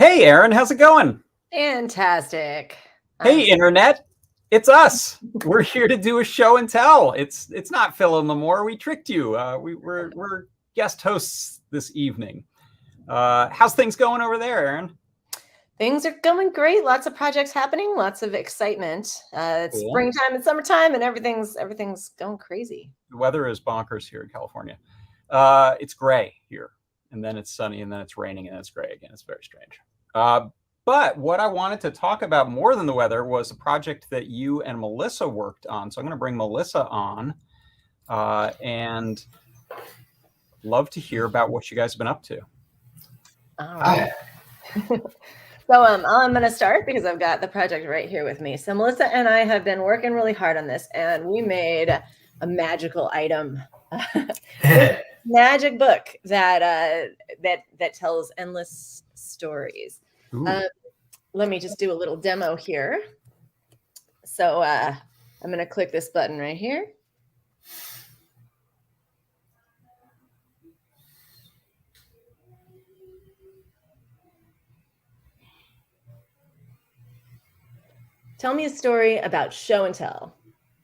Hey, Erin, how's it going? Fantastic. Hey, Internet, it's us. We're here to do a show and tell. It's not Phil and Lamore. We tricked you. We're guest hosts this evening. How's things going over there, Erin? Things are going great. Lots of projects happening. Lots of excitement. It's Cool. springtime and summertime, and everything's going crazy. The weather is bonkers here in California. It's gray here, and then it's sunny, and then it's raining, and then it's gray again. It's very strange. But what I wanted to talk about more than the weather was a project that you and Melissa worked on. So I'm going to bring Melissa on and love to hear about what you guys have been up to. All right. So I'm going to start because I've got the project right here with me. So Melissa and I have been working really hard on this, and we made a magical item, magic book that tells endless stories. Let me just do a little demo here. So I'm going to click this button right here. Tell me a story about show and tell.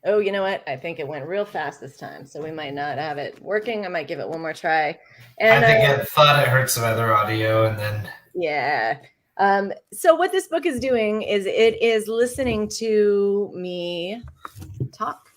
Oh, you know what? I think it went real fast this time, so we might not have it working. I might give it one more try. And I think it thought it heard some other audio, and then yeah. So what this book is doing is it is listening to me talk.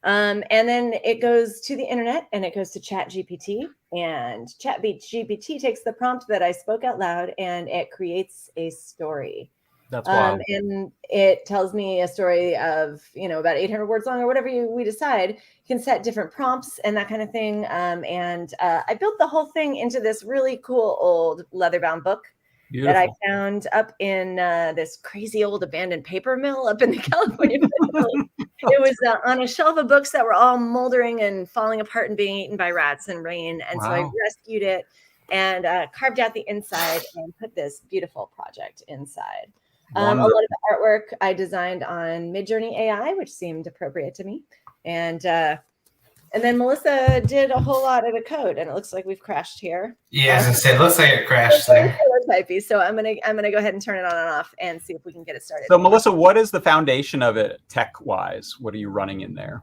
And then it goes to the internet and it goes to ChatGPT, and ChatGPT takes the prompt that I spoke out loud and it creates a story. That's wild. And it tells me a story of, about 800 words long or whatever we decide. You can set different prompts and that kind of thing. And I built the whole thing into this really cool old leather-bound book. Beautiful. That I found up in this crazy old abandoned paper mill up in the California Peninsula. It was on a shelf of books that were all moldering and falling apart and being eaten by rats and rain. And so I rescued it and carved out the inside and put this beautiful project inside. A lot of the artwork I designed on Midjourney AI, which seemed appropriate to me. And then Melissa did a whole lot of the code, and it looks like we've crashed here. Yeah, as I said, it looks like it crashed there. Typey, so I'm gonna go ahead and turn it on and off and see if we can get it started. So Melissa, what is the foundation of it tech-wise? What are you running in there?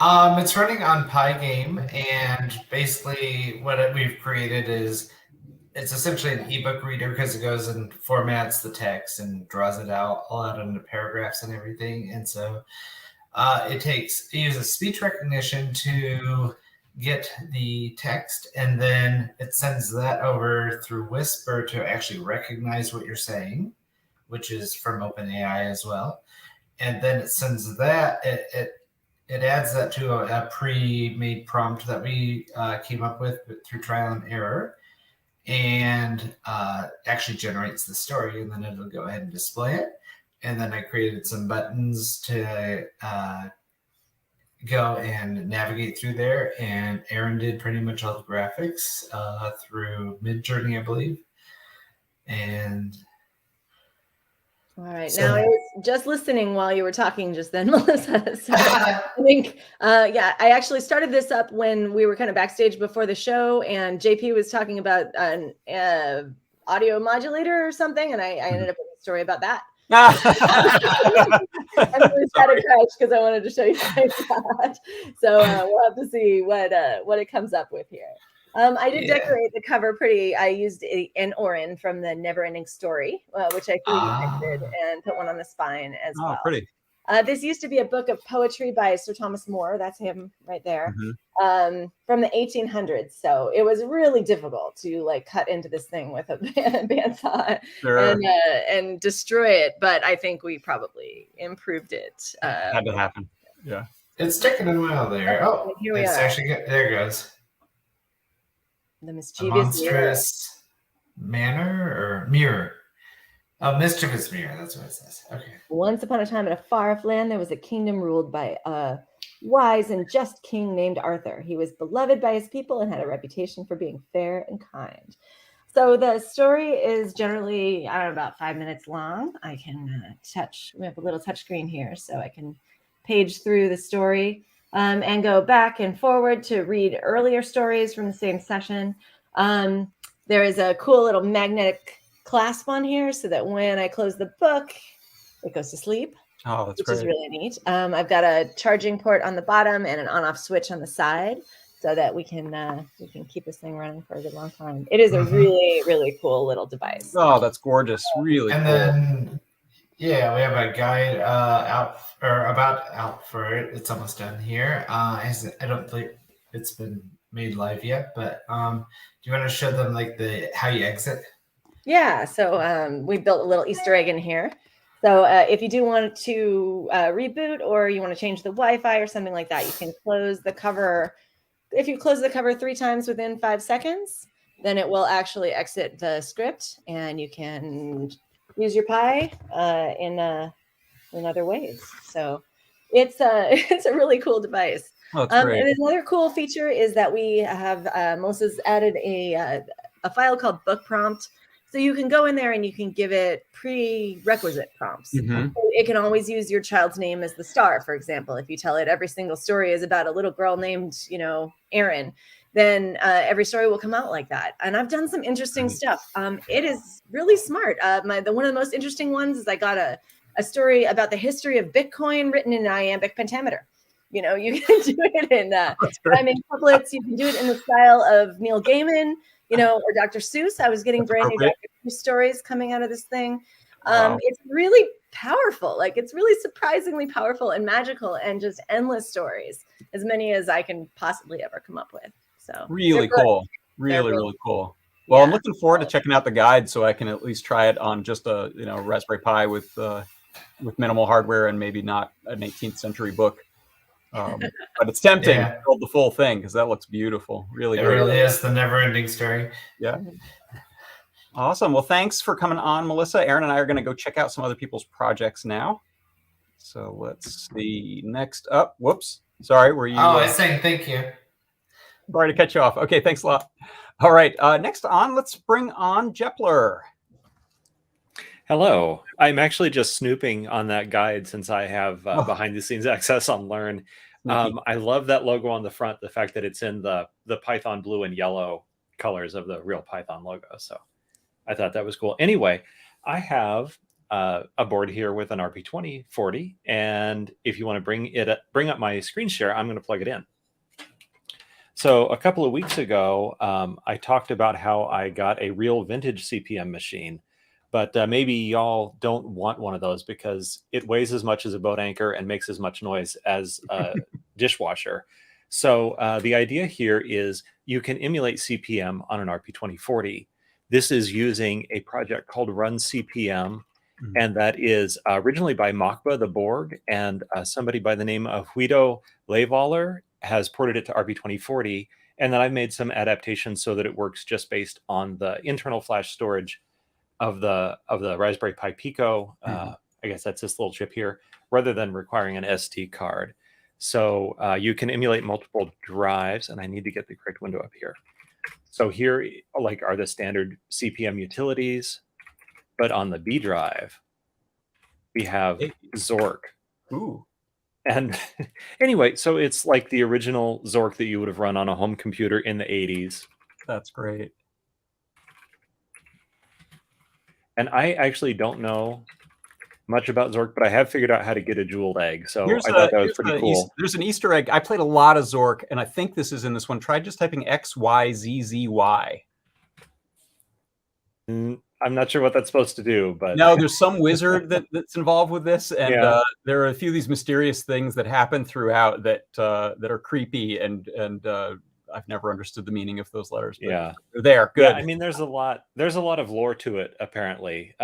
It's running on Pygame, and basically what we've created is it's essentially an ebook reader because it goes and formats the text and draws it all out into paragraphs and everything. And so it uses speech recognition to get the text, and then it sends that over through Whisper to actually recognize what you're saying, which is from OpenAI as well. And then it sends that, it adds that to a pre-made prompt that we came up with through trial and error, and actually generates the story, and then it'll go ahead and display it. And then I created some buttons to go and navigate through there. And Erin did pretty much all the graphics through Midjourney, I believe. And all right. So, now I was just listening while you were talking just then, Melissa. So I think, I actually started this up when we were kind of backstage before the show, and JP was talking about an audio modulator or something, and I ended up with a story about that. And we had a crash because I wanted to show you guys that. So we'll have to see what it comes up with here. I did decorate the cover pretty. I used an Orin from the Neverending Story, which I 3D printed and put one on the spine as well. Pretty. This used to be a book of poetry by Sir Thomas More. That's him right there. From the 1800s. So it was really difficult to cut into this thing with a bandsaw and destroy it. But I think we probably improved it. Had to happen. Yeah. It's taking a while there. Oh, here we are. Actually good. There it goes. The mischievous monstrous manor or mirror. Oh, mischievous mirror. That's what it says. Okay. Once upon a time in a far-off land, there was a kingdom ruled by a wise and just king named Arthur. He was beloved by his people and had a reputation for being fair and kind. So the story is generally, about 5 minutes long. I can we have a little touch screen here, so I can page through the story. And go back and forward to read earlier stories from the same session. There is a cool little magnetic clasp on here so that when I close the book, it goes to sleep. Oh, that's which great. is really neat. I've got a charging port on the bottom and an on-off switch on the side, so that we can keep this thing running for a good long time. It is a really, really cool little device. Oh, that's gorgeous. Really and cool. then, yeah, we have a guide out for it. It's almost done here. I don't think it's been made live yet, but do you want to show them like how you exit? Yeah, so we built a little Easter egg in here. So if you do want to reboot, or you want to change the Wi-Fi or something like that, you can close the cover. If you close the cover 3 times within 5 seconds, then it will actually exit the script, and you can use your Pi in other ways. So it's it's a really cool device. Oh, that's great. And another cool feature is that we have Melissa's added a file called book prompt. So you can go in there and you can give it prerequisite prompts. Mm-hmm. So it can always use your child's name as the star, for example. If you tell it every single story is about a little girl named, Erin, then every story will come out like that. And I've done some interesting stuff. It is really smart. One of the most interesting ones is I got a story about the history of Bitcoin written in iambic pentameter. You can do it in rhyming couplets. You can do it in the style of Neil Gaiman, or Dr. Seuss. I was getting brand new Dr. Seuss stories coming out of this thing. Wow. It's really powerful. Like, it's really surprisingly powerful and magical, and just endless stories, as many as I can possibly ever come up with. So really cool. Really cool. Well, yeah. I'm looking forward to checking out the guide so I can at least try it on just a Raspberry Pi with minimal hardware and maybe not an 18th century book. But it's tempting to build the full thing because that looks beautiful. Really, it really is the Neverending Story. Yeah. Awesome. Well, thanks for coming on, Melissa. Erin and I are going to go check out some other people's projects now. So let's see. Next up. Whoops. Sorry. Were you? I was saying thank you. Sorry to cut you off. Okay. Thanks a lot. All right. Next on, let's bring on Jepler. Hello. I'm actually just snooping on that guide since I have behind the scenes access on Learn. I love that logo on the front, the fact that it's in the Python blue and yellow colors of the real Python logo. So I thought that was cool. Anyway, I have a board here with an RP2040. And if you want to bring up my screen share, I'm going to plug it in. So a couple of weeks ago, I talked about how I got a real vintage CPM machine. But maybe y'all don't want one of those because it weighs as much as a boat anchor and makes as much noise as a dishwasher. So the idea here is you can emulate CPM on an RP2040. This is using a project called Run CPM, and that is originally by Machba the Borg, and somebody by the name of Guido Levaller has ported it to RP2040. And then I've made some adaptations so that it works just based on the internal flash storage of the Raspberry Pi Pico. I guess that's this little chip here, rather than requiring an SD card. So you can emulate multiple drives, and I need to get the correct window up here. So here are the standard CPM utilities, but on the B drive, we have Zork. Ooh. And anyway, so it's like the original Zork that you would have run on a home computer in the 80s. That's great. And I actually don't know much about Zork, but I have figured out how to get a jeweled egg. So I thought that was pretty cool. There's an Easter egg. I played a lot of Zork, and I think this is in this one. Try just typing XYZZY. I'm not sure what that's supposed to do, but no, there's some wizard that's involved with this, and there are a few of these mysterious things that happen throughout that are creepy, and I've never understood the meaning of those letters. But they're there. Good. Yeah, I mean, there's a lot of lore to it, apparently.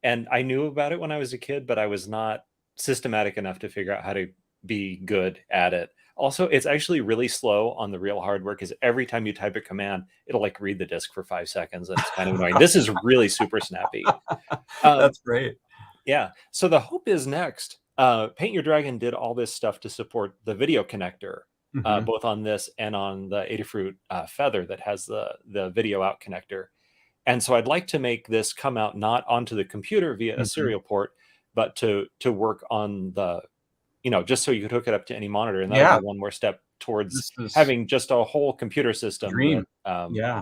And I knew about it when I was a kid, but I was not systematic enough to figure out how to be good at it. Also, it's actually really slow on the real hardware because every time you type a command, it'll like read the disk for 5 seconds. And it's kind of annoying. This is really super snappy. That's great. Yeah. So the hope is next. Paint Your Dragon did all this stuff to support the video connector, both on this and on the Adafruit Feather that has the video out connector. And so I'd like to make this come out not onto the computer via a serial port, but to work on the, just so you could hook it up to any monitor. And that would be one more step towards having just a whole computer system that,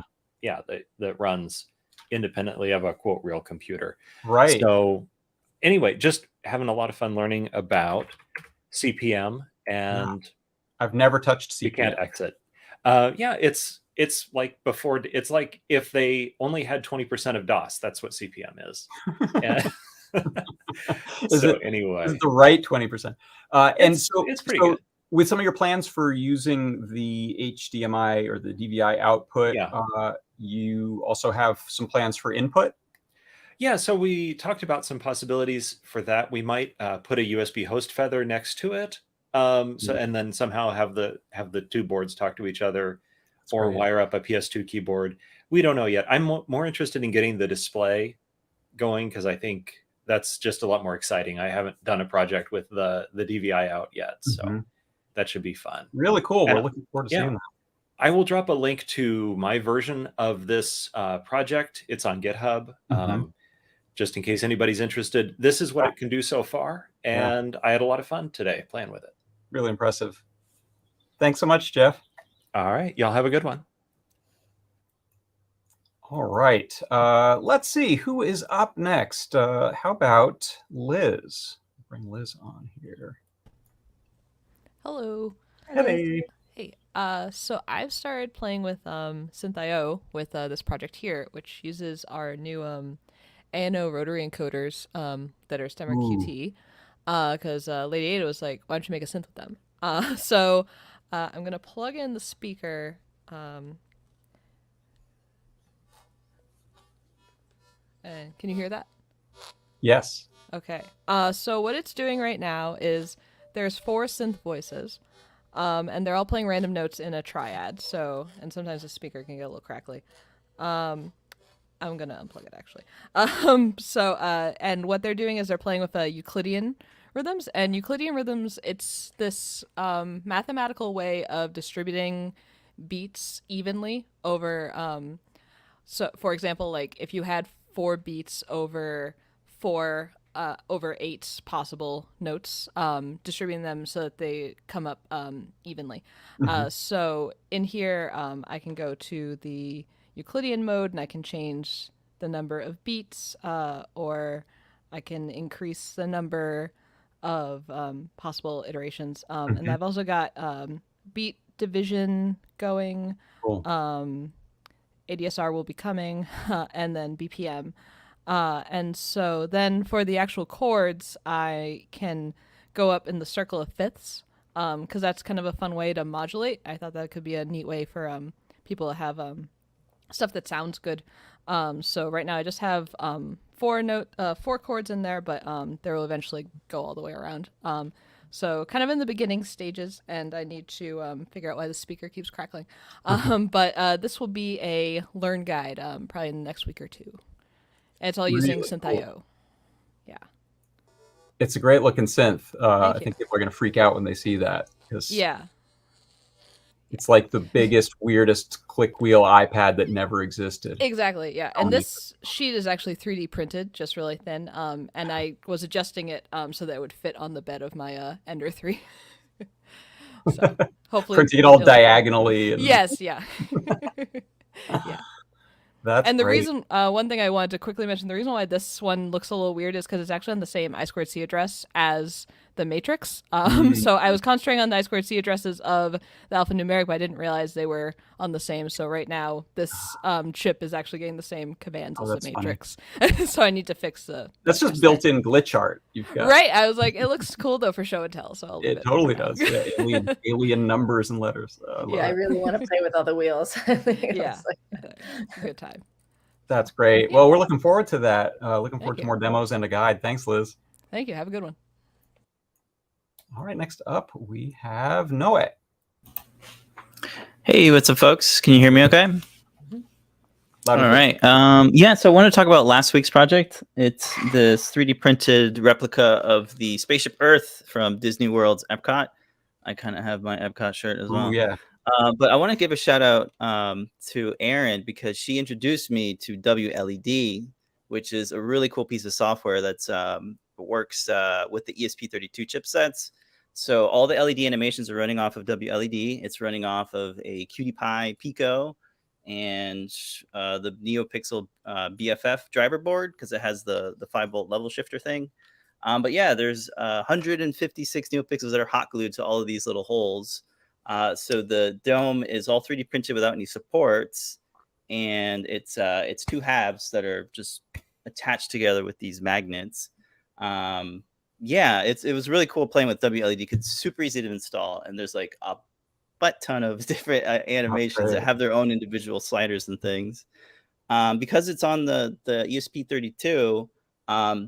that runs independently of a quote real computer. Right. So anyway, just having a lot of fun learning about CPM, and I've never touched CPM. we can't exit. Yeah, it's like before. It's like if they only had 20% of DOS. That's what CPM is. And Is so it anyway, the right 20%? And so it's pretty good. With some of your plans for using the HDMI or the DVI output, you also have some plans for input? Yeah, so we talked about some possibilities for that. We might put a USB host feather next to it, and then somehow have the two boards talk to each other, or wire up a PS2 keyboard. We don't know yet. I'm more interested in getting the display going because I think that's just a lot more exciting. I haven't done a project with the DVI out yet, so that should be fun. Really cool. And we're looking forward to seeing that. I will drop a link to my version of this project. It's on GitHub. Just in case anybody's interested. This is what it can do so far, and I had a lot of fun today playing with it. Really impressive. Thanks so much, Jeff. All right, y'all have a good one. All right, let's see who is up next. How about Liz? Bring Liz on here. Hello. Hey. Hey. So I've started playing with synthio with this project here, which uses our new ANO rotary encoders that are stemmer QT, because Lady Ada was like, why don't you make a synth with them? So I'm going to plug in the speaker. And can you hear that? Yes. Okay. So what it's doing right now is there's 4 synth voices, and they're all playing random notes in a triad. So, and sometimes the speaker can get a little crackly. I'm going to unplug it, actually. And what they're doing is they're playing with Euclidean rhythms. And Euclidean rhythms, it's this mathematical way of distributing beats evenly over... so, for example, like if you had 4 beats over 8 possible notes, distributing them so that they come up evenly. So in here, I can go to the Euclidean mode and I can change the number of beats, or I can increase the number of possible iterations. And I've also got beat division going. Cool. ADSR will be coming, and then BPM. And so then for the actual chords, I can go up in the circle of fifths, because that's kind of a fun way to modulate. I thought that could be a neat way for people to have stuff that sounds good. So right now I just have 4 chords in there, but they will eventually go all the way around. So kind of in the beginning stages, and I need to figure out why the speaker keeps crackling. But this will be a learn guide probably in the next week or two. And it's all using synthio. Cool. Yeah. It's a great looking synth. I think people are going to freak out when they see that. Yeah. It's like the biggest, weirdest click wheel iPad that never existed. Exactly, yeah. And this sheet is actually 3D printed, just really thin. And I was adjusting it so that it would fit on the bed of my Ender 3. So hopefully printing it all diagonally. Yes, yeah. Yeah. That's and the great. reason, one thing I wanted to quickly mention, the reason why this one looks a little weird is because it's actually on the same I2C address as the matrix. So I was concentrating on the I2C addresses of the alphanumeric, but I didn't realize they were on the same. So right now, this chip is actually getting the same commands as the matrix. So I need to fix the... That's just built-in glitch art you've got. Right. I was like, it looks cool, though, for show and tell. So it totally does. Yeah, alien numbers and letters. I really want to play with all the wheels. Yeah. Good time. That's great. Well, we're looking forward to that. Looking forward to more demos and a guide. Thanks, Liz. Thank you. Have a good one. All right, next up we have Noah. Hey, what's up, folks? Can you hear me okay? All right. Yeah, so I want to talk about last week's project. It's this 3D printed replica of the spaceship Earth from Disney World's EPCOT. I kind of have my EPCOT shirt as well. Oh, yeah. But I want to give a shout out to Erin because she introduced me to WLED, which is a really cool piece of software that's works with the ESP32 chipsets. So all the LED animations are running off of WLED. It's running off of a CPM Pico and the NeoPixel BFF driver board because it has the 5-volt level shifter thing. But yeah, there's 156 NeoPixels that are hot glued to all of these little holes. So the dome is all 3D printed without any supports, and it's 2 halves that are just attached together with these magnets. Yeah, it was really cool playing with WLED because it's super easy to install, and there's like a butt ton of different animations that have their own individual sliders and things. Because it's on the ESP32,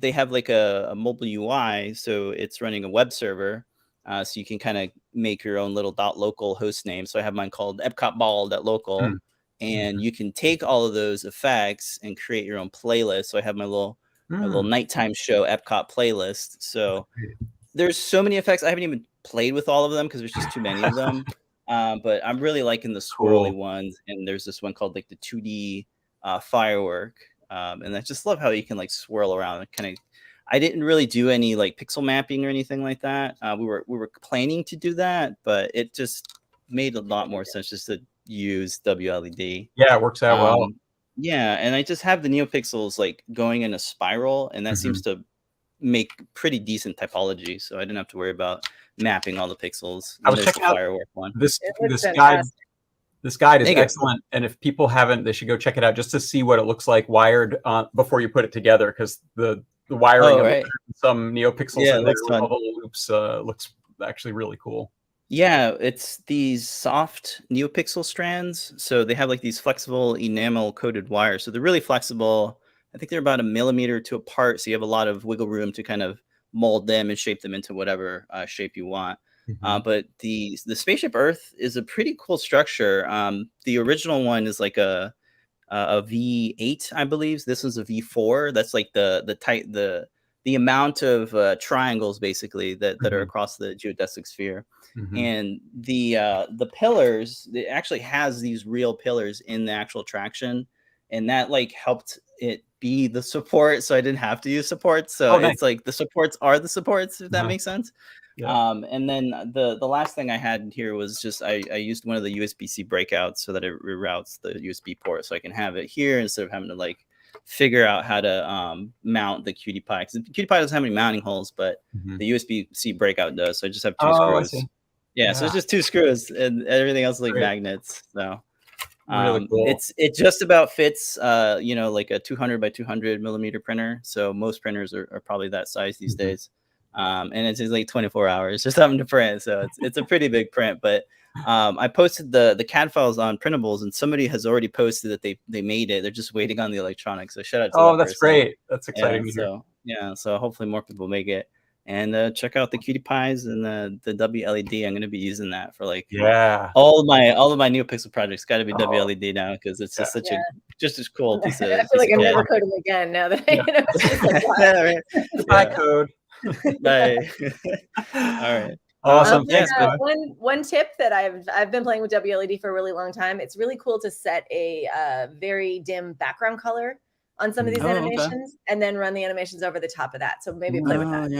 they have like a mobile UI, so it's running a web server, so you can kind of make your own little .local host name. So I have mine called EPCOT.ball.local, and you can take all of those effects and create your own playlist. So I have my little nighttime show EPCOT playlist. So there's so many effects. I haven't even played with all of them because there's just too many of them. But I'm really liking the swirly ones, and there's this one called like the 2D firework, and I just love how you can like swirl around. Kind of, I didn't really do any like pixel mapping or anything like that. We were planning to do that, but it just made a lot more sense just to use WLED. Yeah, it works out well. Yeah, and I just have the NeoPixels like going in a spiral, and that seems to make pretty decent typology, so I didn't have to worry about mapping all the pixels. I was checking out firework one. This guide. This guide is excellent, and if people haven't, they should go check it out just to see what it looks like wired before you put it together, because the wiring of some NeoPixels and their little loops looks actually really cool. Yeah, it's these soft NeoPixel strands, so they have like these flexible enamel coated wires, so they're really flexible. I think they're about 1 millimeter or 2 apart, so you have a lot of wiggle room to kind of mold them and shape them into whatever shape you want. But the Spaceship Earth is a pretty cool structure. The original one is like a V8, I believe. This one's a V4. That's like the amount of triangles basically that are across the geodesic sphere. And the pillars, it actually has these real pillars in the actual traction, and that like helped it be the support, so I didn't have to use supports. So it's like the supports are the supports, if that makes sense. And then the last thing I had here was just I used one of the USB-C breakouts so that it reroutes the USB port, so I can have it here instead of having to like figure out how to mount the QT Py, because the QT Py doesn't have any mounting holes, but the USB-C breakout does. So I just have 2 screws. Yeah, so it's just 2 screws, and everything else is like magnets. So really cool. It just about fits like a 200 by 200 millimeter printer. So most printers are probably that size these days. And it's like 24 hours or something to print. So it's a pretty big print. But I posted the CAD files on Printables, and somebody has already posted that they made it. They're just waiting on the electronics. So shout out to that that's person. great. That's exciting to hear. So hopefully more people make it. And check out the QT Pys and the WLED. I'm going to be using that for like all of my NeoPixel projects. Got to be WLED now because it's just such a cool piece of. I feel like I'm never coding again now that I know. It's just like, code. Bye. All right. Awesome. Thanks. One tip that I've been playing with WLED for a really long time. It's really cool to set a very dim background color on some of these animations, and then run the animations over the top of that. So maybe play with that.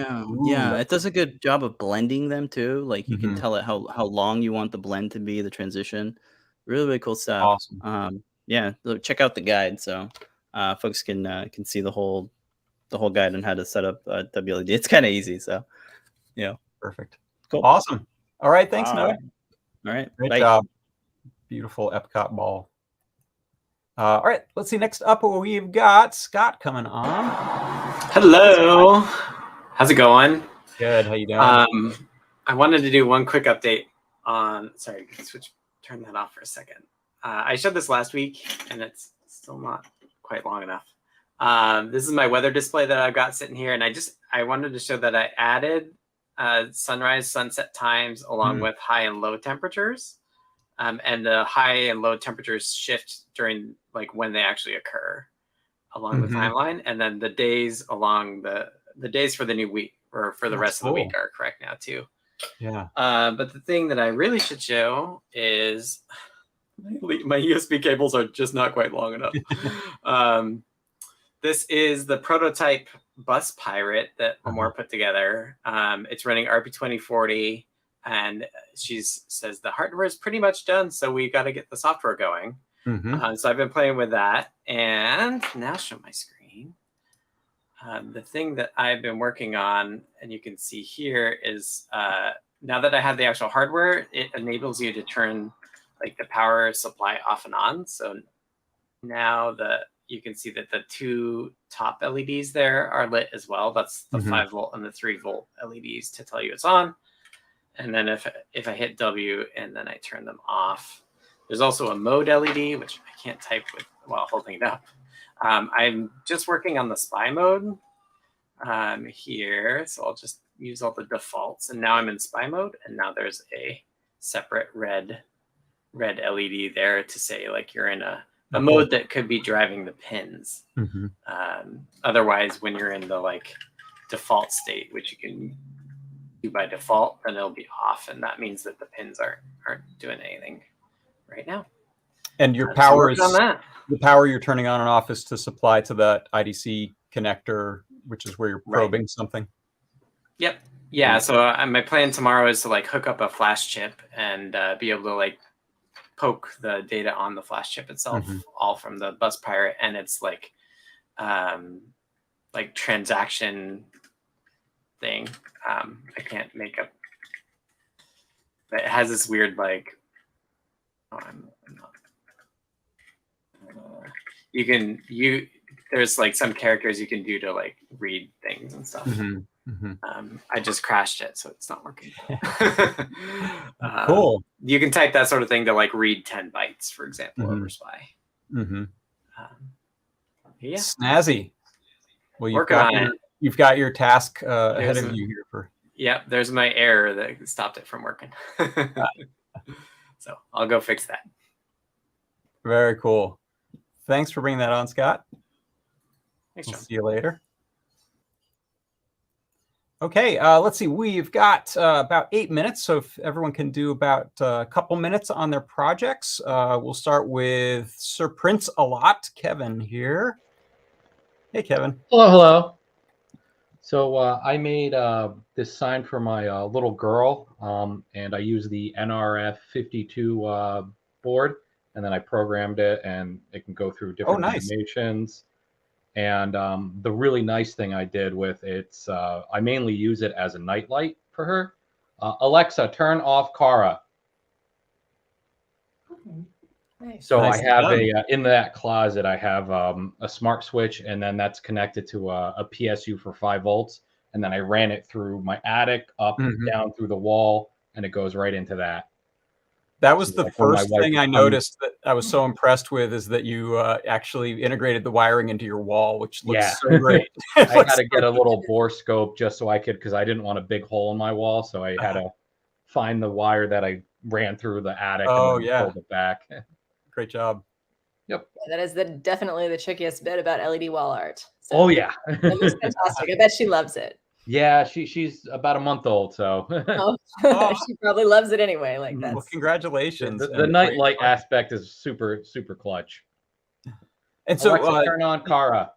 Yeah, it does a good job of blending them too. Like you can tell it how long you want the blend to be, the transition. Really, really cool stuff. Awesome. Yeah, so check out the guide so folks can see the whole guide on how to set up WLED. It's kind of easy, so perfect. Cool. Awesome. All right, thanks, Noah. All right, great job. Beautiful EPCOT ball. All right, let's see. Next up, we've got Scott coming on. Hello. How's it going? Good. How you doing? I wanted to do one quick update on. Sorry, turn that off for a second. I showed this last week, and it's still not quite long enough. This is my weather display that I've got sitting here, and I wanted to show that I added sunrise, sunset times along with high and low temperatures. And the high and low temperatures shift during like when they actually occur along the timeline, and then the days along the days for the new week or for the rest of the week are correct now too. Yeah. But the thing that I really should show is my USB cables are just not quite long enough. This is the prototype bus pirate that Lamore put together. It's running RP2040. And she says the hardware is pretty much done, so we got to get the software going. So I've been playing with that, and now show my screen. The thing that I've been working on, and you can see here, is now that I have the actual hardware, it enables you to turn like the power supply off and on. So now you can see that the 2 top LEDs there are lit as well. That's the 5 volt and the 3 volt LEDs to tell you it's on. And then if I hit W and then I turn them off, there's also a mode LED, which I can't type with while holding it up. I'm just working on the spy mode here. So I'll just use all the defaults. And now I'm in spy mode. And now there's a separate red LED there to say like you're in a mode that could be driving the pins. Otherwise, when you're in the like default state, which you can do by default, then it'll be off, and that means that the pins aren't doing anything right now. And your power is on that. The power you're turning on and off is to supply to that IDC connector, which is where you're probing something. Yep. Yeah. So my plan tomorrow is to like hook up a flash chip and be able to like poke the data on the flash chip itself, all from the bus pirate, and it's like transaction thing. I can't make up. It has this weird like. I'm not. There's like some characters you can do to like read things and stuff. I just crashed it, so it's not working. Cool. You can type that sort of thing to like read 10 bytes, for example, over SPY. Yeah. Snazzy. Well, you've got your task ahead of you here for. Yep, there's my error that stopped it from working. So I'll go fix that. Very cool. Thanks for bringing that on, Scott. Thanks, John. See you later. Okay, let's see. We've got about 8 minutes, so if everyone can do about a couple minutes on their projects, we'll start with Sir Prints Alot, Kevin here. Hey, Kevin. Hello. So I made this sign for my little girl, and I used the NRF52 board, and then I programmed it, and it can go through different animations. And the really nice thing I did with it's I mainly use it as a nightlight for her. Alexa, turn off Kara. Nice. So nice. I have in that closet, I have a smart switch, and then that's connected to a PSU for 5 volts. And then I ran it through my attic, up, down through the wall, and it goes right into that. That was the first thing I noticed that I was so impressed with, is that you actually integrated the wiring into your wall, which looks so great. I had to get a little bore scope just so I could, because I didn't want a big hole in my wall. So I had to find the wire that I ran through the attic and pulled it back. Great job. Yep. Yeah, that is definitely the trickiest bit about LED wall art. So oh, yeah. It looks fantastic. I bet she loves it. Yeah, she's about a month old, so she probably loves it anyway. Like that. Well, congratulations. The nightlight aspect is super clutch. And so Alexa, turn on Kara.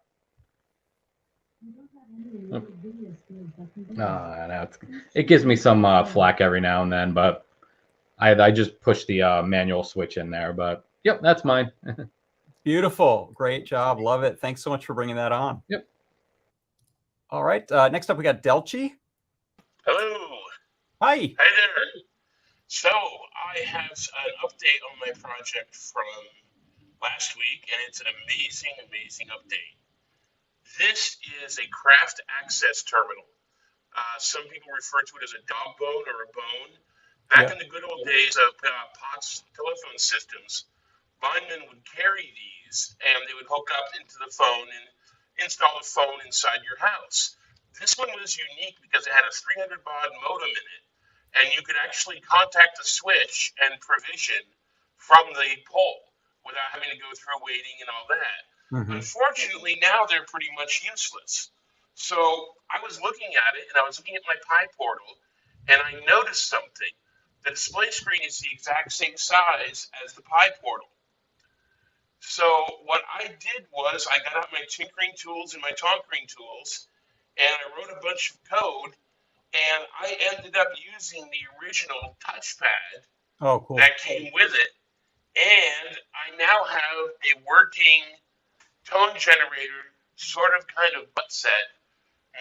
No, it gives me some flack every now and then, but I just push the manual switch in there. But yep, that's mine. Beautiful, great job, love it. Thanks so much for bringing that on. Yep. All right, next up we got Delchi. Hello. Hi. Hi there. So I have an update on my project from last week, and it's an amazing update. This is a craft access terminal. Some people refer to it as a dog bone or a bone. Back in the good old days of POTS telephone systems, linemen would carry these, and they would hook up into the phone and install a phone inside your house. This one was unique because it had a 300 baud modem in it, and you could actually contact the switch and provision from the pole without having to go through waiting and all that. Unfortunately, now they're pretty much useless. So I was looking at it, and I was looking at my Pi portal, and I noticed something. The display screen is the exact same size as the Pi portal. So what I did was I got out my tinkering tools and my tonkering tools, and I wrote a bunch of code, and I ended up using the original touchpad that came with it, and I now have a working tone generator, sort of kind of butt set,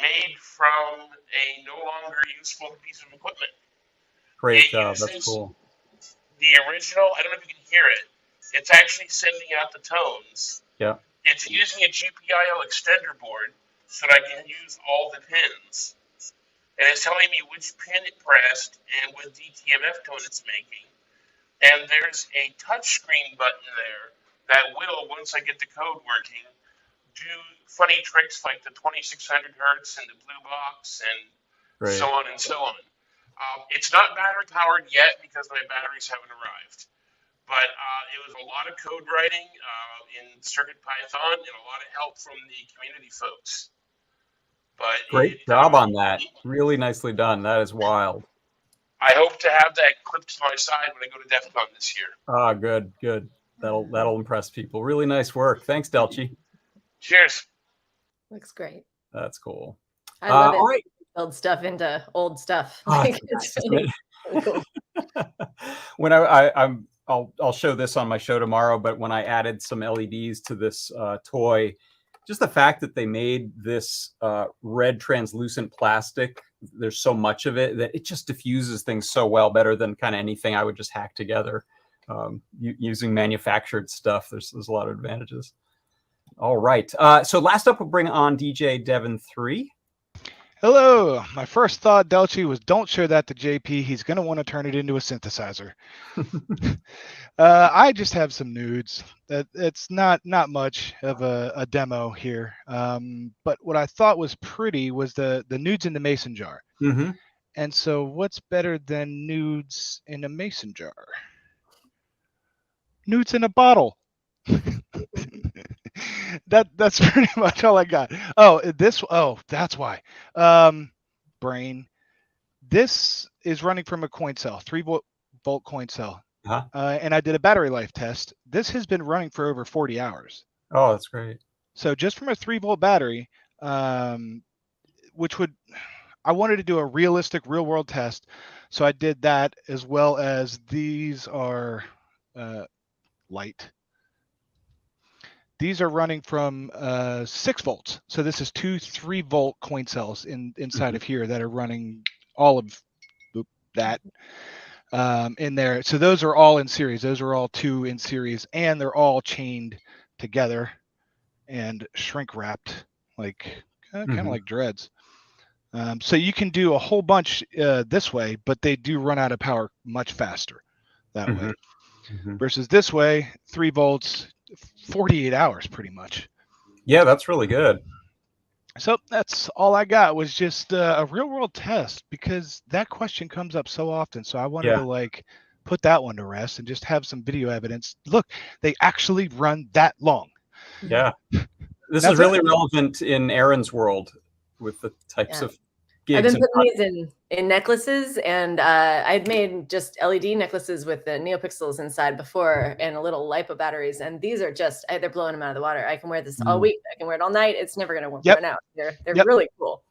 made from a no longer useful piece of equipment. Great It job. uses That's cool. the original, I don't know if you can hear it, it's actually sending out the tones. Yeah. It's using a GPIO extender board so that I can use all the pins. And it's telling me which pin it pressed and what DTMF tone it's making. And there's a touchscreen button there that will, once I get the code working, do funny tricks like the 2600 hertz and the blue box and Great. so on and so on. It's not battery powered yet because my batteries haven't arrived. But it was a lot of code writing in CircuitPython and a lot of help from the community folks. But Great job on that. Really nicely done. That is wild. I hope to have that clipped to my side when I go to DEF CON this year. Ah, good, good. That'll impress people. Really nice work. Thanks, Delchi. Cheers. Looks great. That's cool. I love it. All right. Build stuff into old stuff. Oh, Like, it's really, really cool. When I'll show this on my show tomorrow, but when I added some LEDs to this toy, just the fact that they made this red translucent plastic, there's so much of it that it just diffuses things so well, better than kind of anything I would just hack together. Using manufactured stuff, there's a lot of advantages. All right. So last up, we'll bring on DJ Devin 3. Hello. My first thought, Delchi, was don't show that to JP. He's going to want to turn it into a synthesizer. I just have some nudes. It's not much of a demo here. But what I thought was pretty was the nudes in the mason jar. Mm-hmm. And so what's better than nudes in a mason jar? Nudes in a bottle. That's pretty much all I got. That's why. Brain. This is running from a coin cell, 3-volt coin cell. Uh-huh. And I did a battery life test. This has been running for over 40 hours. Oh, that's great. So just from a 3-volt battery, which I wanted to do a realistic real world test. So I did that, as well as these are light. These are running from 6 volts. So this is 2 3-volt coin cells inside of here that are running all of that in there. So those are all in series. Those are all 2 in series, and they're all chained together and shrink wrapped, like kind of like dreads. So you can do a whole bunch this way, but they do run out of power much faster that way. Versus this way, 3 volts, 48 hours pretty much. Yeah, that's really good. So that's all I got, was just a real world test, because that question comes up so often. So I wanted to put that one to rest and just have some video evidence. Look, they actually run that long. Yeah. This is really relevant in Erin's world with the types of gigs. I've been putting these in necklaces, and I'd made just LED necklaces with the NeoPixels inside before, and a little LiPo batteries. And these are just, they're blowing them out of the water. I can wear this all week. I can wear it all night. It's never going to run out. They're really cool.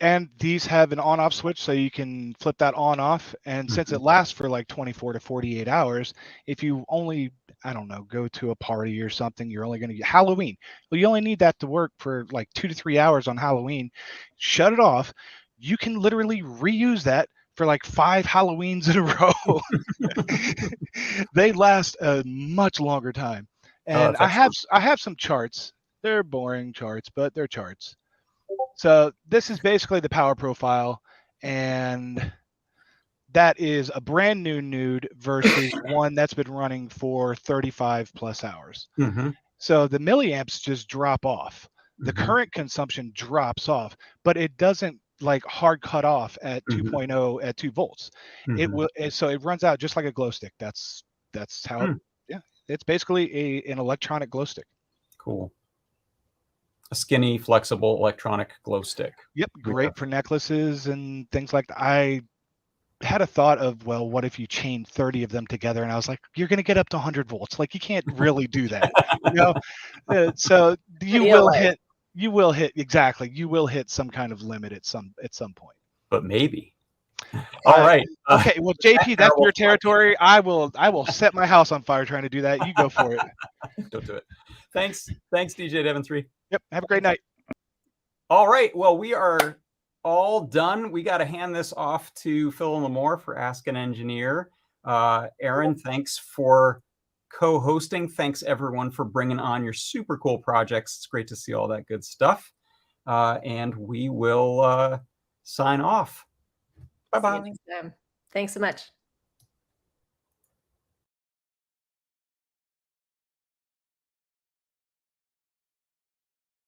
And these have an on-off switch, so you can flip that on-off. And since it lasts for like 24 to 48 hours, if you only, I don't know, go to a party or something, you're only going to get Halloween. Well, you only need that to work for like 2 to 3 hours on Halloween. Shut it off. You can literally reuse that for like 5 Halloweens in a row. They last a much longer time. And I have some charts. They're boring charts, but they're charts. So this is basically the power profile, and that is a brand new nude versus one that's been running for 35 plus hours. So the milliamps just drop off. The current consumption drops off, but it doesn't like hard cut off at 2.0 at 2 volts. It will, so it runs out just like a glow stick. That's how it's basically an electronic glow stick. Cool. A skinny, flexible electronic glow stick. Yep, great for necklaces and things like that. I had a thought of, well, what if you chain 30 of them together? And I was like, you're going to get up to 100 volts. Like, you can't really do that, you know? So you will hit some kind of limit at some point. But maybe. All right. Okay. Well, JP, that's your territory. I will set my house on fire trying to do that. You go for it. Don't do it. Thanks, DJ Devon 3. Yep. Have a great night. All right. Well, we are all done. We got to hand this off to Phil and Lamore for Ask an Engineer. Erin, thanks for co-hosting. Thanks everyone for bringing on your super cool projects. It's great to see all that good stuff. And we will sign off. Bye-bye. Thanks so much.